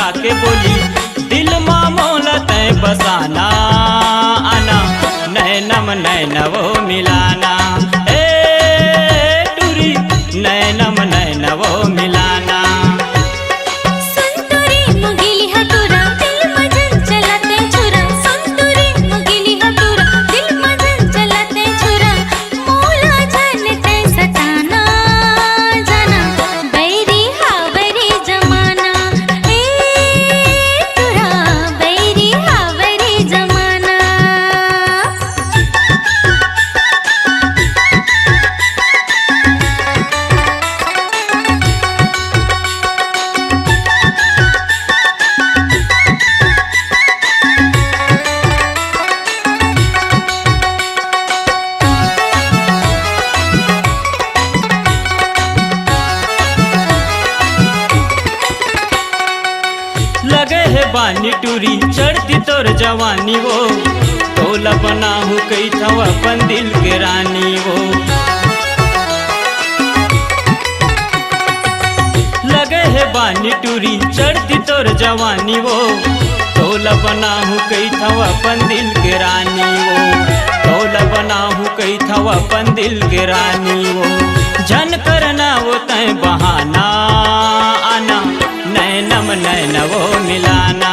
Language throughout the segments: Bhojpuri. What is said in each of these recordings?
गोठिया के बोली दिल मामोला तय बसाना आना नैनम नैनवो मिलाना ए टूरी नैनम नैनवो मिलाना। लगे है बानी टूरी चढ़ती तोर जवानी वो तोला बनाहू कई थव अपन दिल के रानी वो। लगे है बानी टूरी चढ़ती तोर जवानी वो तोला बनाहू कई थव अपन दिल के रानी वो। तोला बनाहू कई थव अपन दिल के रानी वो। जन करना वो तय बहाना आना नैनम नैनवो मिलाना।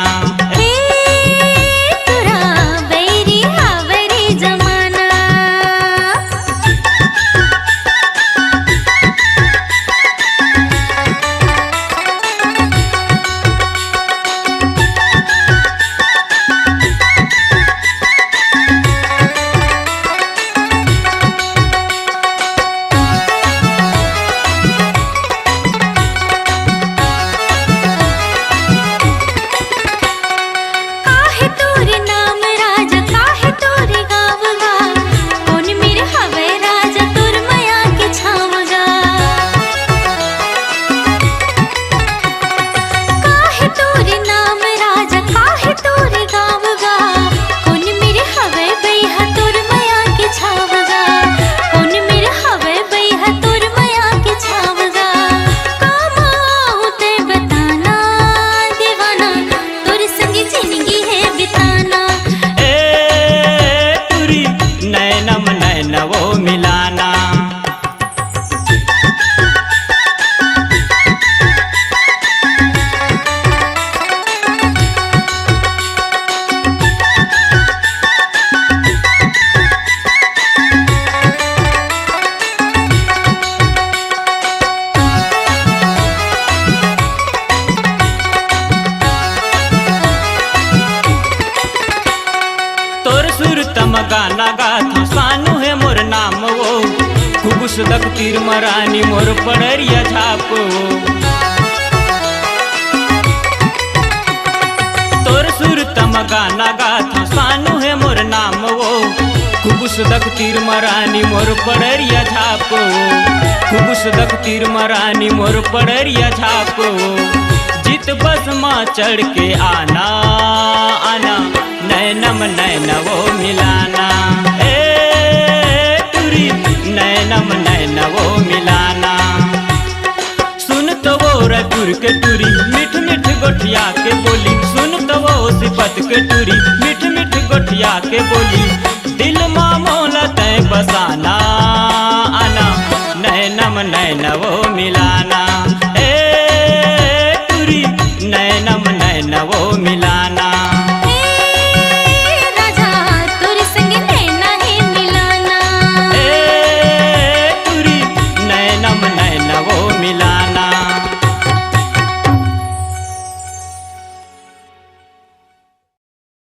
गाना गाथा सानू है मोर नाम वो खुबुस दक तीर मरानी मोर पड़रिया झाप वो। तोर सुर तम गाना गाथा सानू है मोर नाम वो खुबुस दक तीर मरानी मोर पड़रिया झाप वो। खुबुस दक तीर मरानी मोर पड़रिया झाप वो। जित बस माँ चढ़ के आना आना नैनम नैनवो मिलाना ए टूरी नैनम नैनवो मिलाना। सुन तो वो रपुर के टूरी मिठ मिठ गोठिया के बोली सुन तो वो सिपत के टूरी मिठ मिठ गोठिया के बोली दिल मामोला तय बसाना आना नैनम नैनवो मिलाना ए टूरी नैनम नैनवो मिलाना।